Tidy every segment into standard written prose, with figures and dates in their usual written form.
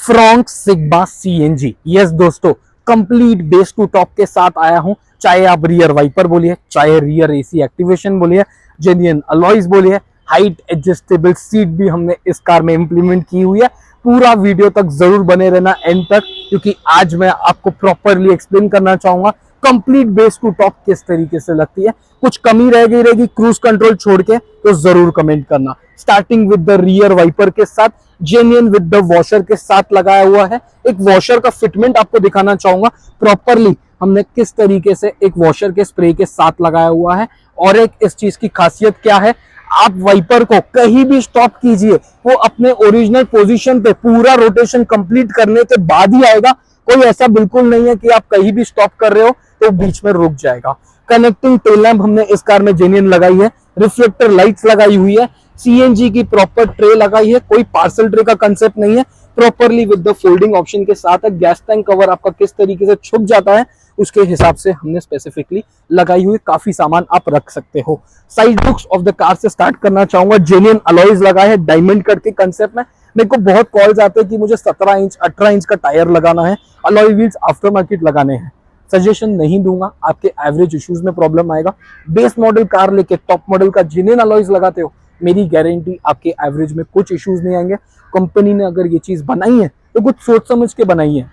फ्रॉन्क sigma CNG. Yes दोस्तों, complete base to top के साथ आया हूं। चाहे आप रियर वाइपर बोलिए, चाहे रियर एसी एक्टिवेशन बोलिए, जेन्युइन अलॉयज बोलिए, हाइट एडजस्टेबल सीट भी हमने इस कार में इंप्लीमेंट की हुई है। पूरा वीडियो तक जरूर बने रहना एंड तक, क्योंकि आज मैं आपको प्रॉपरली एक्सप्लेन करना चाहूंगा कंप्लीट बेस टू टॉप किस तरीके से लगती है। कुछ कमी रह गई रहेगी क्रूज कंट्रोल छोड़ के तो जरूर कमेंट करना। Starting with the rear wiper के साथ, जेन्युइन विद द वॉशर के साथ लगाया हुआ है। एक वॉशर का फिटमेंट आपको दिखाना चाहूंगा प्रॉपरली हमने किस तरीके से एक वॉशर के स्प्रे के साथ लगाया हुआ है। और एक इस चीज की खासियत क्या है, आप वाइपर को कहीं भी स्टॉप कीजिए, वो अपने ओरिजिनल पोजीशन पे पूरा रोटेशन कंप्लीट करने के बाद ही आएगा। कोई ऐसा बिल्कुल नहीं है कि आप कहीं भी स्टॉप कर रहे हो तो बीच में रुक जाएगा। कनेक्टिंग टेल लैंप हमने इस कार में जेन्युइन लगाई है। रिफ्लेक्टर लाइट्स लगाई हुई है। सीएनजी की प्रॉपर ट्रे लगाई है। कोई पार्सल ट्रे का कंसेप्ट नहीं है। Properly with the folding option के साथ है। गैस टैंक कवर आपका किस तरीके से छुप जाता है उसके हिसाब से हमने स्पेसिफिकली लगाई हुई। काफी सामान आप रख सकते हो। Side looks of the car से स्टार्ट करना चाहूंगा। जेन्युइन अलॉयज लगाए हैं डायमंड कट के कंसेप्ट में। मेरे को बहुत कॉल्स आते हैं कि मुझे 17 इंच 18 इंच का टायर लगाना है, अलॉय व्हील्स आफ्टर मार्केट लगाने हैं। सजेशन नहीं दूंगा, आपके एवरेज इश्यूज में प्रॉब्लम आएगा। बेस मॉडल कार लेके टॉप मॉडल का जेन्युइन अलॉयज लगाते हो, मेरी गारंटी आपके एवरेज में कुछ इश्यूज नहीं आएंगे। कंपनी ने अगर ये चीज बनाई है तो कुछ सोच समझ के बनाई है।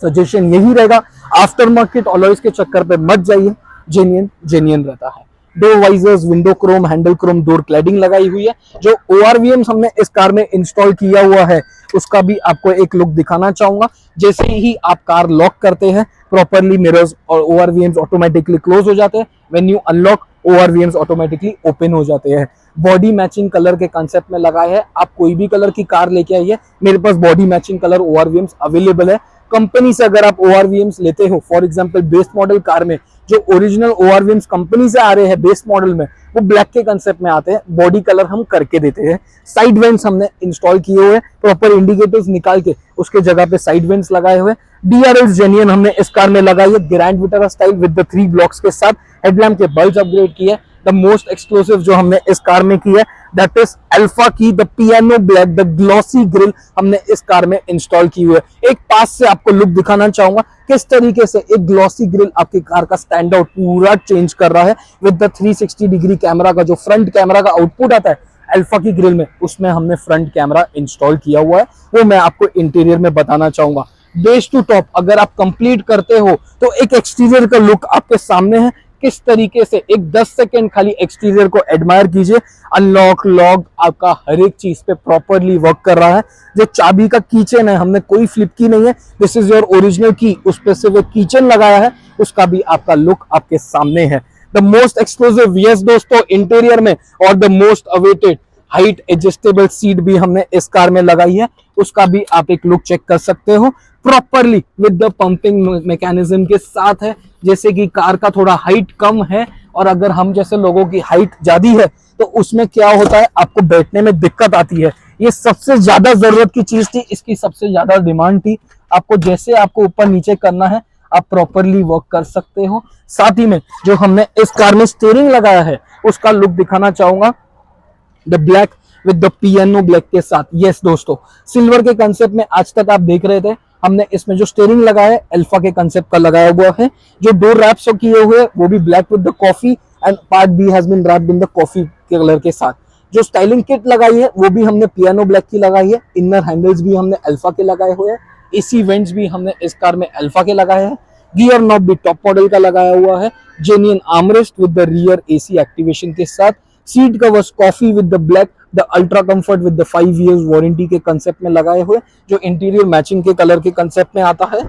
सजेशन यही रहेगा, आफ्टर मार्केट अलॉयज के चक्कर पे मत जाइए। जेन्युइन रहता है। Door visors, window Chrome, handle Chrome, door cladding लगाई हुई है। जो ORVMs हमने इस कार में इंस्टॉल किया हुआ है उसका भी आपको एक लुक दिखाना चाहूंगा। जैसे ही आप कार लॉक करते हैं प्रॉपरली मिरर्स और ORVMs ऑटोमेटिकली क्लोज हो जाते हैं। When you unlock ORVMs automatically open हो जाते हैं। बॉडी मैचिंग कलर के कंसेप्ट में लगाए हैं। आप कोई भी कलर की कार लेके आइए, मेरे पास body matching colour ORVMs available है। कंपनी से अगर आप ORVMs लेते हो, for example base model car में जो ओरिजिनल ORVMs कंपनी से आ रहे हैं बेस मॉडल में, वो ब्लैक के कंसेप्ट में आते हैं। बॉडी कलर हम करके देते हैं। साइड वेंट्स हमने इंस्टॉल किए हुए, प्रॉपर इंडिकेटर्स निकाल के उसके जगह पे साइड वेंट्स लगाए हुए। DRLs जेन्युइन हमने इस कार में लगाई है, grand Vitara style with the 3 blocks के साथ। हेडलैम्प के बल्ब अपग्रेड किए। द मोस्ट एक्सक्लूसिव जो हमने इस कार में की है दैट इज अल्फा की the piano black the glossy grill हमने इस कार में इंस्टॉल की हुई है। एक पास से आपको लुक दिखाना चाहूंगा किस तरीके से एक ग्लॉसी ग्रिल आपकी कार का स्टैंड आउट पूरा चेंज कर रहा है। विद द 360 डिग्री कैमरा का जो फ्रंट कैमरा का आउटपुट आता है अल्फा की ग्रिल में, उसमें हमने फ्रंट कैमरा इंस्टॉल किया हुआ है। वो मैं आपको इंटीरियर में बताना चाहूंगा। बेस टू टॉप अगर आप कंप्लीट करते हो तो एक एक्सटीरियर का लुक आपके सामने है। किस तरीके से एक 10 सेकेंड खाली एक्सटीरियर को एडमायर कीजिए। अनलॉक लॉक आपका हर एक चीज पे प्रॉपरली वर्क कर रहा है। जो चाबी का कीचेन है हमने कोई फ्लिप की नहीं है, दिस इज योर ओरिजिनल की, उस पे से वो कीचेन लगाया है, उसका भी आपका लुक आपके सामने है। द मोस्ट एक्सक्लूसिव, यस दोस्तों, इंटीरियर में और the most awaited height adjustable seat भी हमने इस कार में लगाई है। उसका भी आप एक लुक चेक कर सकते हो। Properly with the pumping mechanism के साथ है। जैसे कि कार का थोड़ा हाइट कम है और अगर हम जैसे लोगों की हाइट ज्यादा है तो उसमें क्या होता है, आपको बैठने में दिक्कत आती है। ये सबसे ज्यादा जरूरत की चीज थी, इसकी सबसे ज्यादा डिमांड थी। आपको जैसे आपको ऊपर नीचे करना है आप प्रॉपरली वर्क कर सकते हो। साथ ही में जो हमने इस कार में स्टीयरिंग लगाया है उसका लुक दिखाना चाहूंगा। The black with the piano black के साथ। यस दोस्तों, सिल्वर के कंसेप्ट में आज तक आप देख रहे थे, हमने इसमें जो स्टीयरिंग लगाया है अल्फा के कंसेप्ट का लगाया हुआ है। जो डोर रैप्स किए हुए वो भी black with the coffee and part B has been wrapped in the coffee के कलर के साथ। जो स्टाइलिंग किट लगाई है वो भी हमने पियानो ब्लैक की लगाई है। इनर हैंडल्स भी हमने अल्फा के लगाए हुए हैं। एसी वेंट्स भी हमने इस कार में अल्फा के लगाए हैं। गियर नॉब भी टॉप मॉडल का लगाया हुआ है। Genuine armrest with the rear AC activation के साथ। Seat covers coffee with the black, the ultra comfort with the 5 years warranty के कंसेप्ट में लगाए हुए, जो इंटीरियर मैचिंग के कलर के कंसेप्ट में आता है।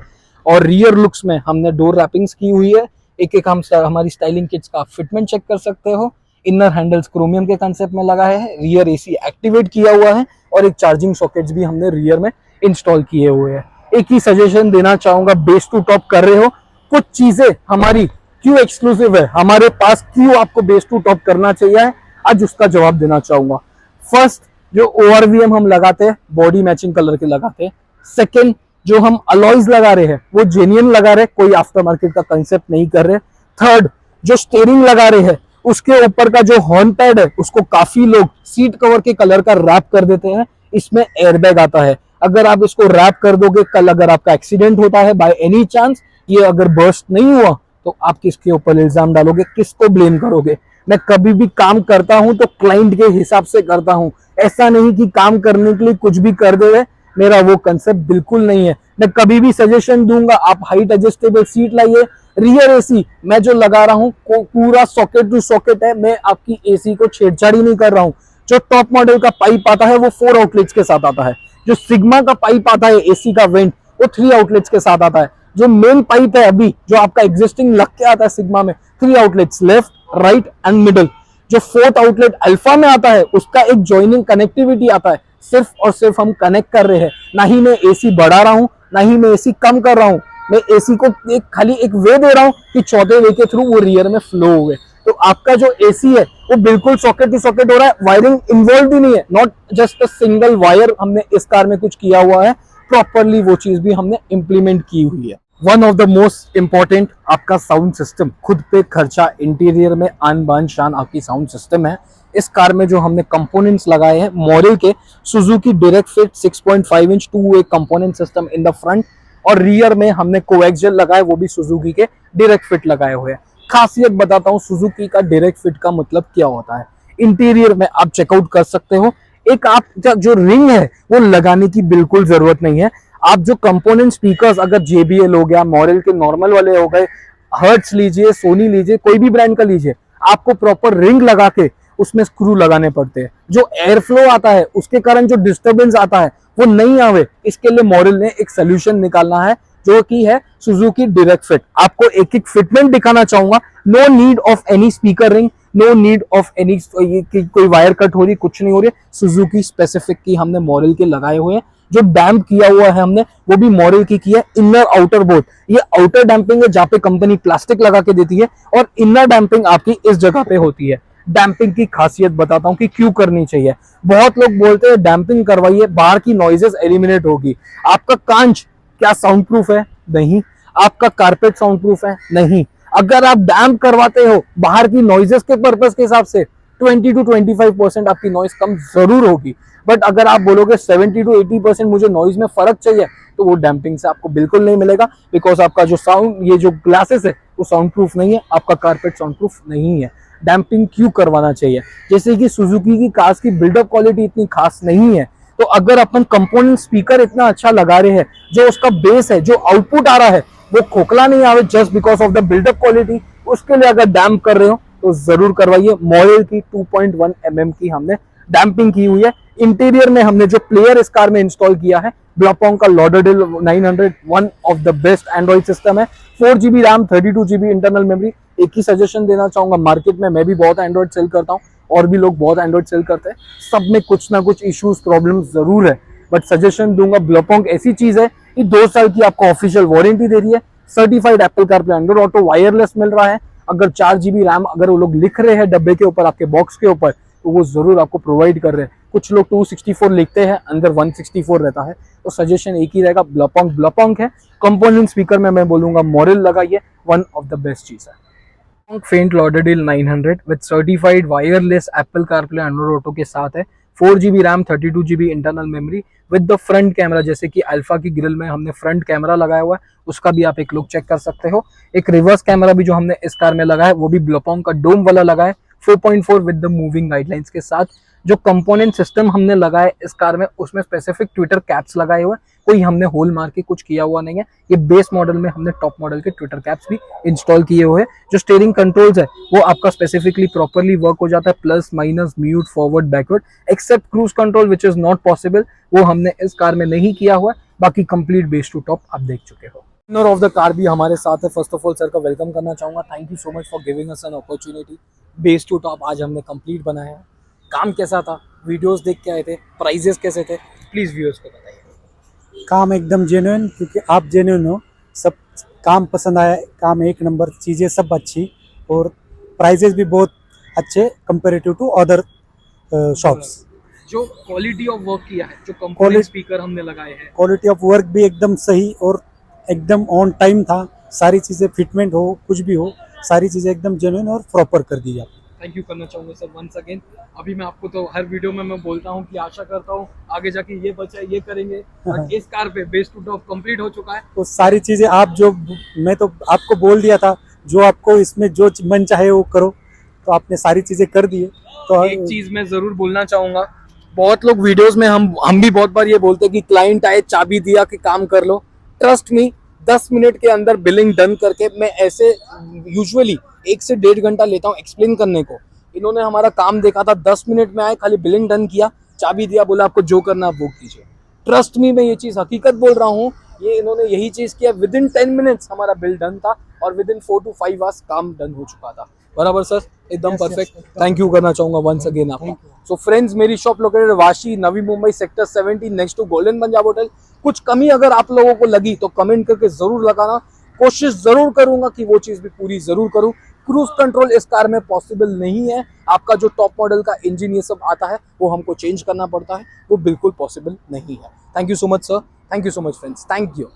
और रियर लुक्स में हमने डोर रैपिंग्स की हुई है। एक एक हम हमारी स्टाइलिंग किट्स का फिटमेंट चेक कर सकते हो। इनर हैंडल्स क्रोमियम के कंसेप्ट में लगाए हैं। रियर AC एक्टिवेट किया हुआ है और एक चार्जिंग सॉकेट्स भी हमने रियर में इंस्टॉल किए हुए हैं। एक ही सजेशन देना चाहूंगा, बेस टू टॉप कर रहे हो, कुछ चीजें हमारी क्यों एक्सक्लूसिव है, हमारे पास क्यों आपको बेस टू टॉप करना चाहिए, आज उसका जवाब देना चाहूंगा। फर्स्ट, जो ORVM हम लगाते हैं बॉडी मैचिंग कलर के लगाते हैं। सेकंड, जो हम अलॉयज लगा रहे हैं वो जेन्युइन लगा रहे हैं, कोई आफ्टर मार्केट का कंसेप्ट नहीं कर रहे। थर्ड, जो स्टीयरिंग लगा रहे हैं उसके ऊपर का जो हॉर्न पैड है उसको काफी लोग सीट कवर के कलर का रैप कर देते हैं। इसमें एयरबैग आता है। अगर आप इसको रैप कर दोगे, कल अगर आपका एक्सीडेंट होता है बाय एनी चांस, ये अगर बर्स्ट नहीं हुआ तो आप किसके ऊपर इल्जाम डालोगे, किसको ब्लेम करोगे? मैं कभी भी काम करता हूं तो क्लाइंट के हिसाब से करता हूं, ऐसा नहीं कि काम करने के लिए कुछ भी कर दे। मेरा वो कंसेप्ट बिल्कुल नहीं है। मैं कभी भी सजेशन दूंगा, आप हाइट एडजस्टेबल सीट लाइए। रियर एसी मैं जो लगा रहा हूँ पूरा सॉकेट टू सॉकेट है, मैं आपकी एसी को छेड़छाड़ी नहीं कर रहा हूँ। जो टॉप मॉडल का पाइप आता है वो 4 आउटलेट्स के साथ आता है। जो सिग्मा का पाइप आता है एसी का वेंट, वो 3 आउटलेट्स के साथ आता है। जो मेन पाइप है अभी जो आपका एग्जिस्टिंग लग के आता है सिग्मा में, 3 outlets, left, right and middle. जो 4th आउटलेट अल्फा में आता है उसका एक जॉइनिंग कनेक्टिविटी आता है। सिर्फ और सिर्फ हम कनेक्ट कर रहे हैं, ना ही मैं एसी बढ़ा रहा हूं, ना ही मैं एसी कम कर रहा हूं। मैं एसी को खाली एक वे दे रहा हूं कि चौथे वे के थ्रू वो रियर में फ्लो हो गए। तो आपका जो एसी है वो बिल्कुल सॉकेट टू सॉकेट हो रहा है, वायरिंग इन्वॉल्व ही नहीं है। Not just a single wire हमने इस कार में कुछ किया हुआ है, प्रॉपरली वो चीज भी हमने इंप्लीमेंट की हुई है। One of the most important आपका साउंड सिस्टम, खुद पे खर्चा, इंटीरियर में आन बान शान आपकी साउंड सिस्टम है। इस कार में जो हमने कंपोनेंट्स लगाए हैं मॉडल के, Suzuki direct fit 6.5 inch two way component system in the front, और रियर में हमने कोएक्सियल लगाए, वो भी सुजुकी के डायरेक्ट फिट लगाए हुए हैं। खासियत बताता हूँ सुजुकी का डायरेक्ट फिट का मतलब क्या होता है। इंटीरियर में आप चेकआउट कर सकते हो, एक आप जो रिंग है वो लगाने की बिल्कुल जरूरत नहीं है। आप जो कंपोनेंट स्पीकर्स, अगर JBL हो गया, मॉडल के नॉर्मल वाले हो गए, हर्ट्स लीजिए, सोनी लीजिए, कोई भी ब्रांड का लीजिए, आपको प्रॉपर रिंग लगा के उसमें स्क्रू लगाने पड़ते हैं। जो एयर फ्लो आता है उसके कारण जो डिस्टर्बेंस आता है वो नहीं आवे, इसके लिए मॉडल ने एक सोल्यूशन निकालना है जो कि है सुजुकी डायरेक्ट फिट। आपको एक एक फिटमेंट दिखाना चाहूंगा। No need of any speaker ring, no need of any कोई वायर कट हो रही, कुछ नहीं हो रही। सुजुकी स्पेसिफिक की हमने मॉडल के लगाए हुए हैं। जो डैम्प किया हुआ है हमने वो भी मॉडल की किया है। इनर आउटर बोथ, ये आउटर डैम्पिंग है जहां पे कंपनी प्लास्टिक लगा के देती है, और इनर डैम्पिंग आपकी इस जगह पे होती है। डैम्पिंग की खासियत बताता हूं कि क्यों करनी चाहिए। बहुत लोग बोलते हैं डैम्पिंग करवाइए, बाहर की नॉइजेस एलिमिनेट होगी। आपका कांच क्या साउंड प्रूफ है? नहीं। आपका कारपेट साउंड प्रूफ है? नहीं। अगर आप डैम्प करवाते हो बाहर की नॉइजेस के पर्पस के हिसाब से 20 to 25% आपकी नॉइज कम जरूर होगी। बट अगर आप बोलोगे 70 to 80% मुझे नॉइज में फर्क चाहिए, तो वो डैम्पिंग से आपको बिल्कुल नहीं मिलेगा। बिकॉज आपका जो साउंड, ये जो ग्लासेस है वो साउंड प्रूफ नहीं है, आपका कारपेट साउंड प्रूफ नहीं है। डैम्पिंग क्यों करवाना चाहिए? जैसे कि सुजुकी की कार्स की बिल्डअप क्वालिटी इतनी खास नहीं है, तो अगर अपन कंपोनेंट स्पीकर इतना अच्छा लगा रहे हैं, जो उसका बेस है, जो आउटपुट आ रहा है वो खोखला नहीं आवे just because of the buildup quality, उसके लिए अगर डैम्प कर रहे हो तो जरूर करवाइए। मॉडल की 2.1 mm की हमने डैम्पिंग की हुई है। इंटीरियर में हमने जो प्लेयर इस कार में इंस्टॉल किया है, ब्लॉपोंग का Lauderdale 900, one of the best Android system है। 4GB RAM, 32GB internal memory. एक ही सजेशन देना चाहूंगा, मार्केट में मैं भी बहुत एंड्रॉइड सेल करता हूँ और भी लोग बहुत एंड्रॉइड सेल करते हैं, सब में कुछ ना कुछ इश्यूज, प्रॉब्लम जरूर है। बट सजेशन दूंगा, ब्लॉपोंग ऐसी चीज है कि 2 साल की आपको ऑफिशियल वारंटी दे रही है, certified Apple CarPlay Android auto wireless मिल रहा है। अगर 4GB रैम अगर वो लोग लिख रहे हैं डब्बे के ऊपर, आपके बॉक्स के ऊपर, तो वो जरूर आपको प्रोवाइड कर रहे हैं। कुछ लोग 264 लिखते हैं, अंदर 164 रहता है। तो सजेशन एक ही रहेगा, ब्लॉपोंग है। कंपोनेंट स्पीकर में मैं बोलूंगा मॉडल लगाइए, वन ऑफ द बेस्ट चीज है। फेंट Lauderdale 900 with certified wireless Apple CarPlay Android auto के साथ है। 4GB RAM, 32GB internal memory with the front camera. जैसे कि अल्फा की ग्रिल में हमने फ्रंट कैमरा लगाया हुआ है, उसका भी आप एक लुक चेक कर सकते हो। एक रिवर्स कैमरा भी जो हमने इस कार में लगाया है वो भी ब्लॉपोंग का डोम वाला लगा है, 4.4 विद द मूविंग गाइडलाइंस के साथ। जो कंपोनेंट सिस्टम हमने लगाया इस कार में, उसमें स्पेसिफिक ट्विटर कैप्स लगाए हुए, कोई हमने होल मार के कुछ किया हुआ नहीं है। ये बेस मॉडल में हमने टॉप मॉडल के ट्विटर कैप्स भी इंस्टॉल किए हुए हैं। जो स्टीयरिंग कंट्रोल्स है वो आपका स्पेसिफिकली प्रॉपरली वर्क हो जाता है, plus minus, mute, forward, backward, except cruise control which is not possible, वो हमने इस कार में नहीं किया हुआ। बाकी कंप्लीट बेस टू टॉप आप देख चुके हो। ओनर ऑफ द कार भी हमारे साथ है। फर्स्ट ऑफ ऑल सर का वेलकम करना चाहूंगा। Thank you so much for giving us an opportunity. Base to top आज हमने कंप्लीट बनाया है। काम कैसा था? वीडियोस देख के आए थे, प्राइजेस कैसे थे? प्लीज व्यूअर्स को बताइए। काम एकदम जेन्युइन, क्योंकि आप जेन्युइन हो। सब काम पसंद आया, काम एक नंबर, चीज़ें सब अच्छी, और प्राइजेस भी बहुत अच्छे कंपेरेटिव टू अदर शॉप्स। जो क्वालिटी ऑफ वर्क किया है, जो कंपोनेंट स्पीकर हमने लगाए हैं, क्वालिटी ऑफ वर्क भी एकदम सही और एकदम ऑन टाइम था। सारी चीज़ें फिटमेंट हो, कुछ भी हो, सारी चीज़ें एकदम जेन्युइन और प्रॉपर कर दी आपने। थैंक यू करना चाहूँगा सर वंस अगेन। अभी मैं आपको तो हर वीडियो में मैं बोलता हूँ कि आशा करता हूँ आगे जाके ये बचा है ये करेंगे, बट इस कार पे बेस टू टॉप कंप्लीट हो चुका है। तो सारी चीज़ें आप जो, मैं तो आपको बोल दिया था जो आपको इसमें जो मन चाहे वो करो, तो आपने सारी चीज़ें कर दी है। तो एक चीज मैं जरूर बोलना चाहूंगा, बहुत लोग वीडियोस में हम भी बहुत बार ये बोलते हैं कि क्लाइंट आए चाबी दिया कि काम कर लो। ट्रस्ट मी, 10 मिनट के अंदर बिलिंग डन करके मैं ऐसे यूजुअली 1 से 1.5 घंटा लेता हूँ एक्सप्लेन करने को। इन्होंने हमारा काम देखा था, 10 मिनट में आए, खाली बिलिंग डन किया, चाबी दिया, बोला आपको जो करना आप वो कीजिए। ट्रस्ट मी, मैं ये चीज हकीकत बोल रहा हूँ। ये इन्होंने यही चीज किया, विद इन 10 मिनट्स हमारा बिल डन था और विद इन 4 to 5 आवर्स काम डन हो चुका था। बराबर सर, एकदम Yes, yes, परफेक्ट। एकदम। थैंक यू करना चाहूंगा वंस अगेन आपका। Thank you. सो फ्रेंड्स, मेरी shop located Vashi, Navi Mumbai, sector 17, next to golden Punjab hotel. कुछ कमी अगर आप लोगों को लगी तो कमेंट करके जरूर लगाना, कोशिश जरूर करूंगा कि वो चीज भी पूरी जरूर करूं। क्रूज कंट्रोल इस कार में पॉसिबल नहीं है, आपका जो टॉप मॉडल का इंजन ये सब आता है वो हमको चेंज करना पड़ता है, वो बिल्कुल पॉसिबल नहीं है। Thank you so much sir, thank you so much friends, thank you.